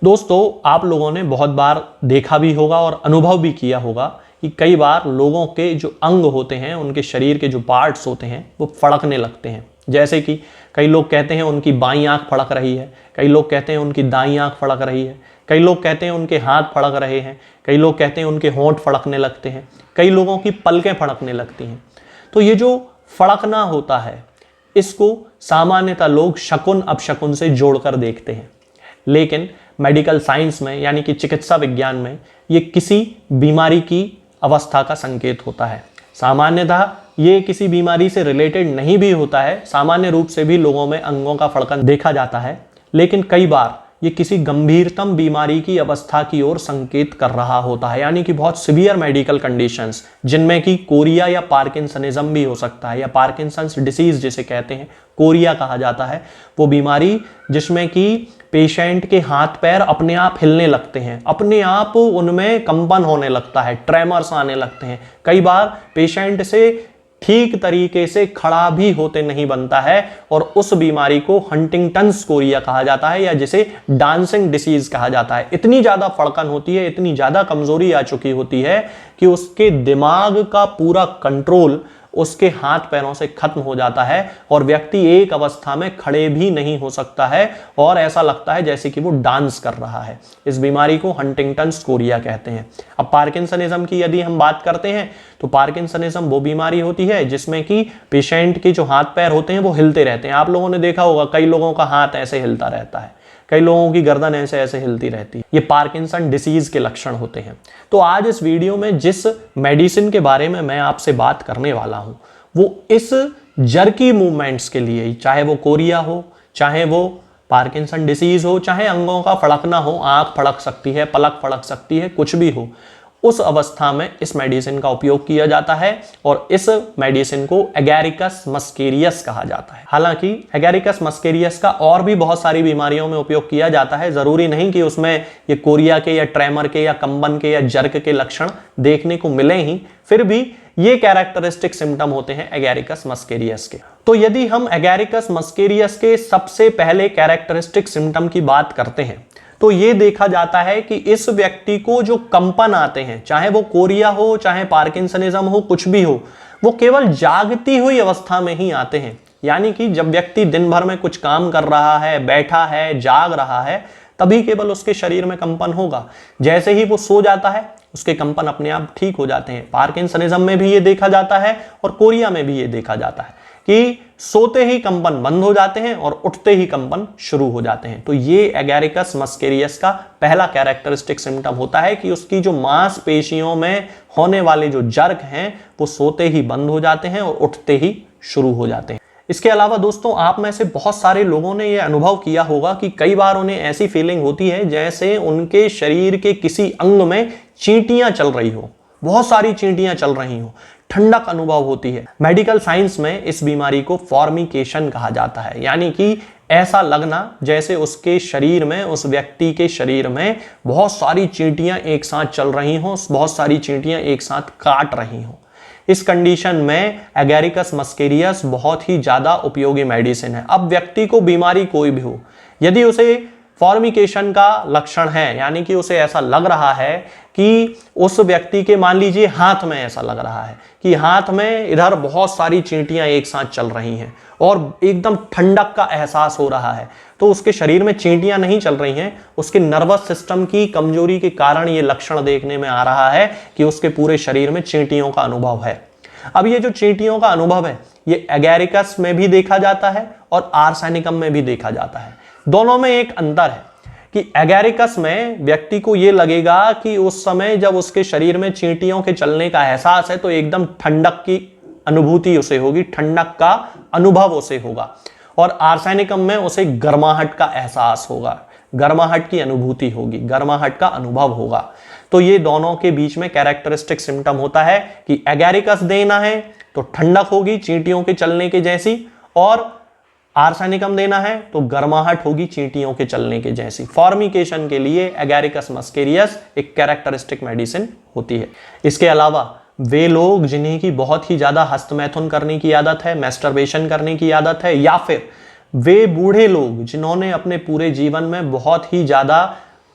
दोस्तों, आप लोगों ने बहुत बार देखा भी होगा और अनुभव भी किया होगा कि कई बार लोगों के जो अंग होते हैं, उनके शरीर के जो पार्ट्स होते हैं वो फड़कने लगते हैं। जैसे कि कई लोग कहते हैं उनकी बाईं आंख फड़क रही है, कई लोग कहते हैं उनकी दाईं आंख फड़क रही है, कई लोग कहते हैं उनके हाथ फड़क रहे हैं, कई लोग कहते हैं उनके होंठ फड़कने लगते हैं, कई लोगों की पलकें फड़कने लगती हैं। तो ये जो फड़कना होता है, इसको सामान्यतः लोग शकुन अपशकुन से जोड़कर देखते हैं, लेकिन मेडिकल साइंस में यानी कि चिकित्सा विज्ञान में ये किसी बीमारी की अवस्था का संकेत होता है। सामान्यतः ये किसी बीमारी से रिलेटेड नहीं भी होता है, सामान्य रूप से भी लोगों में अंगों का फड़कन देखा जाता है, लेकिन कई बार ये किसी गंभीरतम बीमारी की अवस्था की ओर संकेत कर रहा होता है, यानी कि बहुत सीवियर मेडिकल कंडीशंस, जिनमें कि कोरिया या पार्किंसनिज्म भी हो सकता है, या पार्किंसंस डिसीज जिसे कहते हैं, कोरिया कहा जाता है। वो बीमारी जिसमें कि पेशेंट के हाथ पैर अपने आप हिलने लगते हैं, अपने आप उनमें कंपन होने लगता है, ट्रेमर्स आने लगते हैं। कई बार पेशेंट से ठीक तरीके से खड़ा भी होते नहीं बनता है, और उस बीमारी को हंटिंगटन्स कोरिया कहा जाता है, या जिसे डांसिंग डिसीज कहा जाता है। इतनी ज्यादा फड़कन होती है, इतनी ज्यादा कमजोरी आ चुकी होती है कि उसके दिमाग का पूरा कंट्रोल उसके हाथ पैरों से खत्म हो जाता है, और व्यक्ति एक अवस्था में खड़े भी नहीं हो सकता है, और ऐसा लगता है जैसे कि वो डांस कर रहा है। इस बीमारी को हंटिंगटन्स कोरिया कहते हैं। अब पार्किंसनिज्म की यदि हम बात करते हैं, तो पार्किंसनिज्म वो बीमारी होती है जिसमें कि पेशेंट के जो हाथ पैर होते हैं वो हिलते रहते हैं। आप लोगों ने देखा होगा, कई लोगों का हाथ ऐसे हिलता रहता है, कई लोगों की गर्दन ऐसे ऐसे हिलती रहती है। ये पार्किंसन डिसीज के लक्षण होते हैं। तो आज इस वीडियो में जिस मेडिसिन के बारे में मैं आपसे बात करने वाला हूं, वो इस जर्की मूवमेंट्स के लिए, चाहे वो कोरिया हो, चाहे वो पार्किंसन डिसीज हो, चाहे अंगों का फड़कना हो, आंख फड़क सकती है, पलक फड़क सकती है, कुछ भी हो, उस अवस्था में इस मेडिसिन का उपयोग किया जाता है, और इस मेडिसिन को एगैरिकस मस्केरियस कहा जाता है। हालांकि एगैरिकस मस्केरियस का और भी बहुत सारी बीमारियों में उपयोग किया जाता है। जरूरी नहीं कि उसमें ये कोरिया के या ट्रेमर के या कंबन के या जर्क के लक्षण देखने को मिले ही, फिर भी ये कैरेक्टरिस्टिक सिम्टम होते हैं एगैरिकस मस्केरियस के। तो यदि हम एगैरिकस मस्केरियस के सबसे पहले कैरेक्टरिस्टिक सिम्टम की बात करते हैं, तो ये देखा जाता है कि इस व्यक्ति को जो कंपन आते हैं, चाहे वो कोरिया हो, चाहे पार्किंसनिज्म हो, कुछ भी हो, वो केवल जागती हुई अवस्था में ही आते हैं। यानी कि जब व्यक्ति दिन भर में कुछ काम कर रहा है, बैठा है, जाग रहा है, तभी केवल उसके शरीर में कंपन होगा। जैसे ही वो सो जाता है, उसके कंपन अपने आप ठीक हो जाते हैं। पार्किंसनिज्म में भी ये देखा जाता है और कोरिया में भी ये देखा जाता है कि सोते ही कंपन बंद हो जाते हैं और उठते ही कंपन शुरू हो जाते हैं। तो ये एगैरिकस मस्केरियस का पहला कैरेक्टरिस्टिक सिम्टम होता है कि उसकी जो मांसपेशियों में होने वाले जो जर्क हैं, वो सोते ही बंद हो जाते हैं और उठते ही शुरू हो जाते हैं। इसके अलावा दोस्तों, आप में से बहुत सारे लोगों ने यह अनुभव किया होगा कि कई बार उन्हें ऐसी फीलिंग होती है जैसे उनके शरीर के किसी अंग में चींटियां चल रही हो, बहुत सारी चींटियां चल रही हो, ठंडक अनुभव होती है। मेडिकल साइंस में इस बीमारी को फॉर्मिकेशन कहा जाता है, यानी कि ऐसा लगना जैसे उसके शरीर में, उस व्यक्ति के शरीर में बहुत सारी चींटियां एक साथ चल रही हों, बहुत सारी चींटियां एक साथ काट रही हों। इस कंडीशन में एगैरिकस मस्केरियस बहुत ही ज्यादा उपयोगी मेडिसिन है। अब व्यक्ति को बीमारी कोई भी हो, यदि उसे फॉर्मिकेशन का लक्षण है, यानी कि उसे ऐसा लग रहा है कि उस व्यक्ति के, मान लीजिए हाथ में ऐसा लग रहा है कि हाथ में इधर बहुत सारी चींटियां एक साथ चल रही हैं और एकदम ठंडक का एहसास हो रहा है, तो उसके शरीर में चींटियां नहीं चल रही हैं, उसके नर्वस सिस्टम की कमजोरी के कारण ये लक्षण देखने में आ रहा है कि उसके पूरे शरीर में चींटियों का अनुभव है। अब ये जो चींटियों का अनुभव है, ये एगैरिकस में भी देखा जाता है और आर्सेनिकम में भी देखा जाता है। दोनों में एक अंतर है कि एगैरिकस में व्यक्ति को यह लगेगा कि उस समय जब उसके शरीर में चींटियों के चलने का एहसास है, तो एकदम ठंडक की अनुभूति उसे होगी, ठंडक का अनुभव उसे होगा, और आर्सेनिकम में उसे गर्माहट का एहसास होगा, गर्माहट की अनुभूति होगी, गर्माहट का अनुभव होगा। तो ये दोनों के बीच में कैरेक्टरिस्टिक सिम्टम होता है कि एगैरिकस देना है तो ठंडक होगी चींटियों के चलने के जैसी, और आर्सेनिकम देना है तो गर्माहट होगी चींटियों के चलने के जैसी। फॉर्मिकेशन के लिए एगैरिकस मस्केरियस एक कैरेक्टरिस्टिक मेडिसिन होती है। इसके अलावा वे लोग जिन्हें की बहुत ही ज्यादा हस्तमैथुन करने की आदत है, मैस्टरबेशन करने की आदत है, या फिर वे बूढ़े लोग जिन्होंने अपने पूरे जीवन में बहुत ही ज्यादा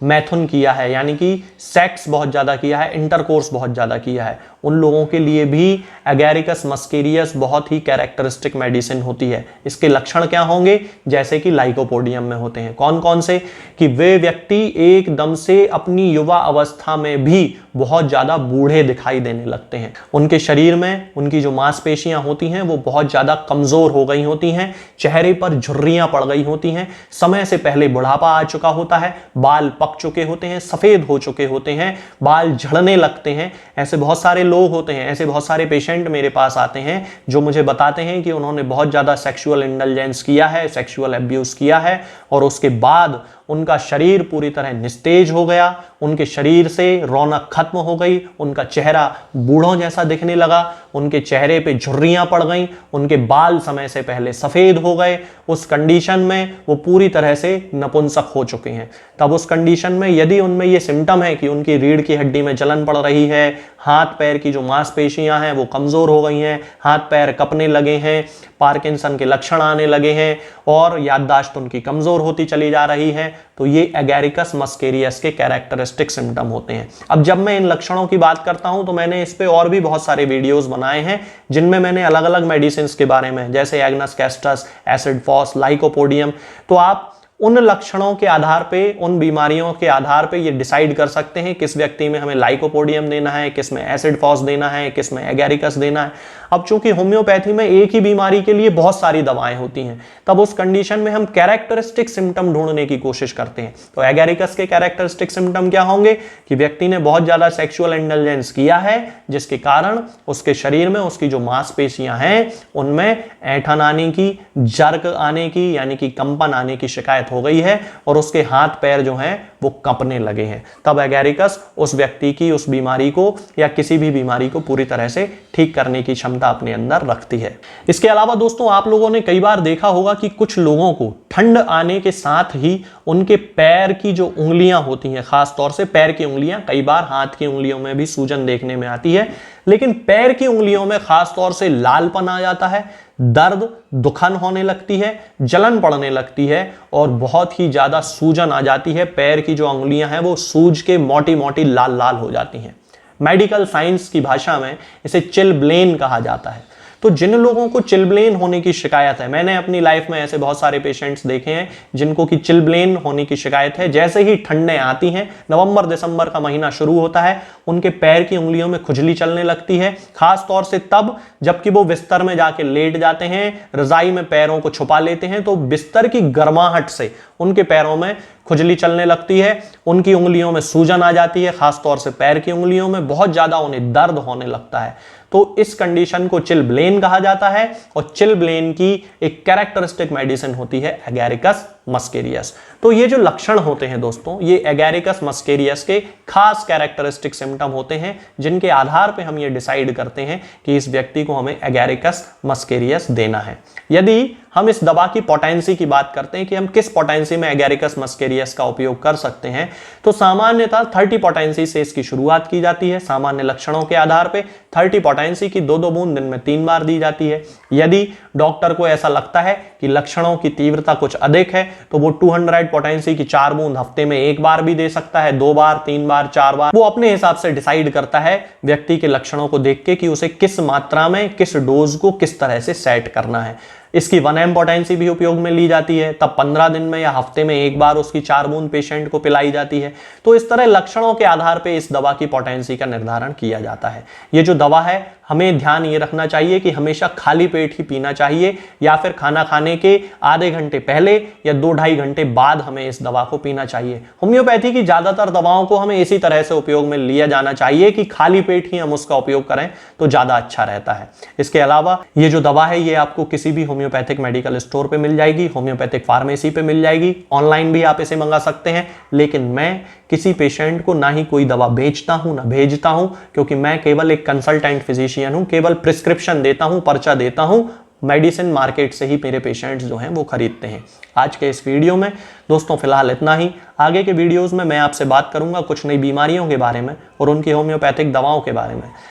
मैथुन किया है, यानी कि सेक्स बहुत ज़्यादा किया है, इंटरकोर्स बहुत ज़्यादा किया है, उन लोगों के लिए भी एगैरिकस मस्केरियस बहुत ही कैरेक्टरिस्टिक मेडिसिन होती है। इसके लक्षण क्या होंगे, जैसे कि लाइकोपोडियम में होते हैं। कौन कौन से, कि वे व्यक्ति एकदम से अपनी युवा अवस्था में भी बहुत ज़्यादा बूढ़े दिखाई देने लगते हैं। उनके शरीर में उनकी जो मांसपेशियां होती हैं वो बहुत ज़्यादा कमज़ोर हो गई होती हैं, चेहरे पर झुर्रियां पड़ गई होती हैं, समय से पहले बुढ़ापा आ चुका होता है, बाल पक चुके होते हैं, सफ़ेद हो चुके होते हैं, बाल झड़ने लगते हैं। ऐसे बहुत सारे लोग होते हैं, ऐसे बहुत सारे पेशेंट मेरे पास आते हैं जो मुझे बताते हैं कि उन्होंने बहुत ज़्यादा सेक्सुअल इंडल्जेंस किया है, सेक्सुअल अब्यूज़ किया है और उसके बाद उनका शरीर पूरी तरह निस्तेज हो गया, उनके शरीर से रौनक खत्म हो गई, उनका चेहरा बूढ़ों जैसा दिखने लगा, उनके चेहरे पे झुर्रियां पड़ गईं, उनके बाल समय से पहले सफ़ेद हो गए। उस कंडीशन में वो पूरी तरह से नपुंसक हो चुके हैं। तब उस कंडीशन में यदि उनमें ये सिम्टम है कि उनकी रीढ़ की हड्डी में जलन पड़ रही है, हाथ पैर की जो मांसपेशियां हैं वो कमज़ोर हो गई हैं, हाथ पैर कपने लगे हैं, पार्किंसन के लक्षण आने लगे हैं और याददाश्त उनकी कमज़ोर होती चली जा रही है, तो ये एगैरिकस मस्केरियस के कैरेक्टरिस्टिक सिम्टम होते हैं। अब जब मैं इन लक्षणों की बात करता हूं तो मैंने इस पे और भी बहुत सारे वीडियोस बनाए हैं जिनमें मैंने अलग अलग मेडिसिन के बारे में, जैसे agnus castus, acid phos, lycopodium, तो आप उन लक्षणों के आधार पे, उन बीमारियों के आधार पे ये डिसाइड कर सकते हैं किस व्यक्ति में हमें लाइकोपोडियम देना है, किस में एसिड फॉस देना है, किस में एगैरिकस देना है। अब चूंकि होम्योपैथी में एक ही बीमारी के लिए बहुत सारी दवाएं होती हैं, तब उस कंडीशन में हम कैरेक्टरिस्टिक सिम्टम ढूंढने की कोशिश करते हैं। तो एगैरिकस के कैरेक्टरिस्टिक सिम्टम क्या होंगे, कि व्यक्ति ने बहुत ज्यादा सेक्सुअल इंडल्जेंस किया है जिसके कारण उसके शरीर में उसकी जो मांसपेशियां हैं उनमें ऐंठन आने की, जर्क आने की यानी कि कंपन आने की शिकायत हो गई है और उसके हाथ पैर जो हैं वो कंपने लगे हैं। तब एगैरिकस उस व्यक्ति की उस बीमारी को या किसी भी बीमारी को पूरी तरह से ठीक करने की क्षमता अपने अंदर रखती है। इसके अलावा दोस्तों, आप लोगों ने कई बार देखा होगा कि कुछ लोगों को ठंड आने के साथ ही उनके पैर की जो उंगलियां होती हैं, खास तौर से पैर की उंगलियां, कई बार हाथ की उंगलियों में भी सूजन देखने में आती है, लेकिन पैर की उंगलियों में खास तौर से लालपन आ जाता है, दर्द, दुखन होने लगती है, जलन पड़ने लगती है और बहुत ही ज्यादा सूजन आ जाती है। पैर की जो उंगलियां हैं वो सूज के मोटी मोटी लाल लाल हो जाती हैं। मेडिकल साइंस की भाषा में इसे चिलब्लेन कहा जाता है। तो जिन लोगों को चिलब्लेन होने की शिकायत है, मैंने अपनी लाइफ में ऐसे बहुत सारे पेशेंट्स देखे हैं जिनको कि चिलब्लेन होने की शिकायत है, जैसे ही ठंडें आती हैं, नवंबर दिसंबर का महीना शुरू होता है, उनके पैर की उंगलियों में खुजली चलने लगती है, खास तौर से तब जबकि वो बिस्तर में जाके लेट जाते हैं, रजाई में पैरों को छुपा लेते हैं, तो बिस्तर की गर्माहट से उनके पैरों में खुजली चलने लगती है, उनकी उंगलियों में सूजन आ जाती है, खास तौर से पैर की उंगलियों में बहुत ज्यादा उन्हें दर्द होने लगता है। तो इस कंडीशन को चिलब्लेन कहा जाता है और चिलब्लेन की एक कैरेक्टरिस्टिक मेडिसिन होती है एगैरिकस मस्केरियस। तो ये जो लक्षण होते हैं दोस्तों, ये एगैरिकस मस्केरियस के खास कैरेक्टरिस्टिक सिम्टम होते हैं जिनके आधार पे हम ये डिसाइड करते हैं कि इस व्यक्ति को हमें एगैरिकस मस्केरियस देना है। यदि हम इस दवा की पोटेंसी की बात करते हैं कि हम किस पोटेंसी में एगैरिकस मस्केरियस का उपयोग कर सकते हैं, तो सामान्यतः 30 पोटेंसी से इसकी शुरुआत की जाती है। सामान्य लक्षणों के आधार पे 30 पोटेंसी की 2-2 बूंद दिन में 3 बार दी जाती है। यदि डॉक्टर को ऐसा लगता है कि लक्षणों की तीव्रता कुछ अधिक है तो वो 200 पोटेंसी की 4 बूंद हफ्ते में 1 बार भी दे सकता है, 2 बार, 3 बार, 4 बार। वो अपने हिसाब से डिसाइड करता है व्यक्ति के लक्षणों को देख के कि उसे किस मात्रा में, किस डोज को किस तरह से सेट करना है। इसकी 1 mg पोटेंसी भी उपयोग में ली जाती है, तब 15 दिन में या हफ्ते में 1 बार उसकी 4 बूंद पेशेंट को पिलाई जाती है। तो इस तरह लक्षणों के आधार पे इस दवा की पोटेंसी का निर्धारण किया जाता है। ये जो दवा है, हमें ध्यान ये रखना चाहिए कि हमेशा खाली पेट ही पीना चाहिए या फिर खाना खाने के आधे घंटे पहले या 2-2.5 घंटे बाद हमें इस दवा को पीना चाहिए। होम्योपैथी की ज्यादातर दवाओं को हमें इसी तरह से उपयोग में लिया जाना चाहिए कि खाली पेट ही हम उसका उपयोग करें तो ज्यादा अच्छा रहता है। इसके अलावा ये जो दवा है ये आपको किसी भी होम्योपैथिक मेडिकल स्टोर पे मिल जाएगी, होम्योपैथिक फार्मेसी पे मिल जाएगी, ऑनलाइन भी आप इसे मंगा सकते हैं। लेकिन मैं किसी पेशेंट को ना ही कोई दवा बेचता हूं ना भेजता हूं, क्योंकि मैं केवल एक कंसल्टेंट फिजिशियन हूं, केवल प्रिस्क्रिप्शन देता हूं, पर्चा देता हूं। मेडिसिन मार्केट से ही मेरे पेशेंट्स जो हैं वो खरीदते हैं। आज के इस वीडियो में दोस्तों फिलहाल इतना ही। आगे के वीडियोस में मैं आपसे बात करूंगा कुछ नई बीमारियों के बारे में और उनकी होम्योपैथिक दवाओं के बारे में।